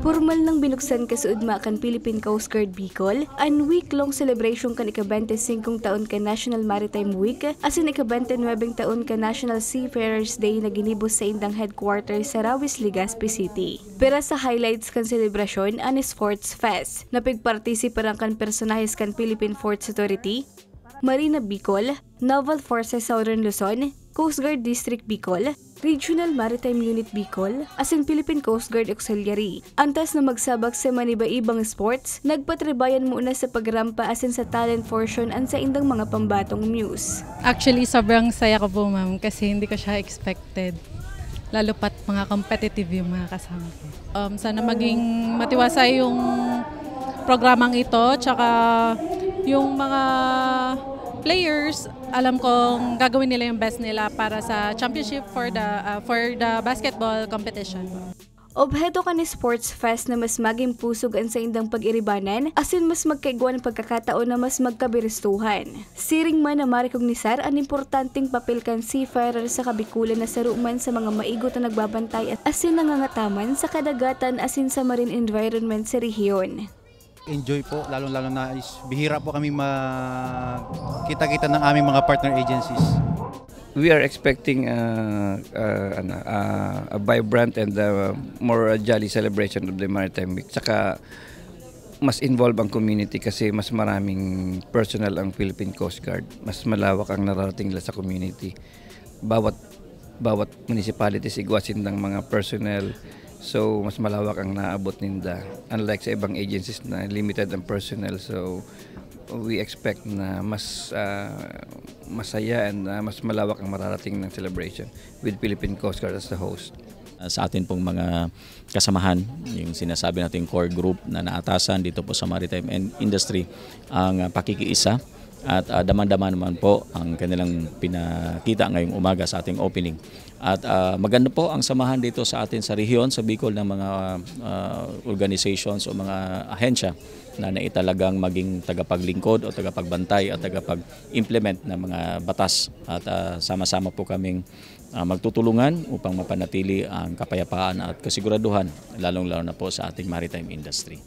Formal nang binuksan kasuudma kan Philippine Coast Guard Bicol ang week-long celebration kan ika-25 taon ka National Maritime Week asin ika-29 taon ka National Seafarers Day na ginibos sa indang headquarters sa Rawis, Legazpi City. Pero sa highlights kan selebrasyon ang Sports Fest na pigpartisiparan kan personahes kan Philippine Ports Authority, Marina Bicol, Naval Forces Southern Luzon, Coast Guard District Bicol, Regional Maritime Unit Bicol, asin Philippine Coast Guard Auxiliary. Antas na magsabak sa maniba-ibang sports, nagpatribayan muna sa pagrampa asin sa talent portion an sa indang mga pambatong muse. Actually, sobrang saya ko po ma'am kasi hindi ko siya expected. Lalo pat mga competitive yung mga kasama ko. Sana maging matiwasay yung programang ito, tsaka yung mga players, alam kong gagawin nila yung best nila para sa championship for the basketball competition. Obheto ka ni Sports Fest na mas maging pusog ang sa indang pag-iribanan asin mas magkaigwa ng pagkakataon na mas magkabiristuhan. Siring man na marikognisar ang importanteng papel kan seafarer sa kabikulan na saruman sa mga maigot na nagbabantay at asin nangangataman sa kadagatan asin sa marine environment sa rehiyon. Enjoy po, lalo-lalo na bihira po kami makita-kita ng aming mga partner agencies. We are expecting a vibrant and more jolly celebration of the Maritime Week. Saka mas involved ang community kasi mas maraming personnel ang Philippine Coast Guard. Mas malawak ang nararating nila sa community. Bawat municipalities igwasin ng mga personnel. So, mas malawak ang naabot ninda. Unlike sa ibang agencies na limited ang personnel. So, we expect na mas masaya and mas malawak ang mararating ng celebration with Philippine Coast Guard as the host. Sa atin pong mga kasamahan, yung sinasabi nating core group na naatasan dito po sa maritime industry, ang pakikiisa at daman-daman naman po ang kanilang pinakita ngayong umaga sa ating opening. At maganda po ang samahan dito sa atin sa rehiyon, sa Bicol ng mga organizations o mga ahensya na naitalagang maging tagapaglingkod o tagapagbantay at tagapag-implement ng mga batas. At sama-sama po kaming magtutulungan upang mapanatili ang kapayapaan at kasiguraduhan, lalong-lalo na po sa ating maritime industry.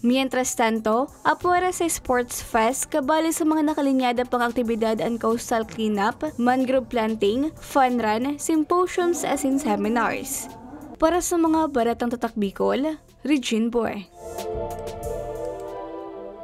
Mientras tanto, apuera sa Sports Fest, kabali sa mga nakalinyada pang aktibidad ang coastal cleanup, mangrove planting, fun run, symposiums asin seminars. Para sa mga baratang tatak Bicol, Regine Boy.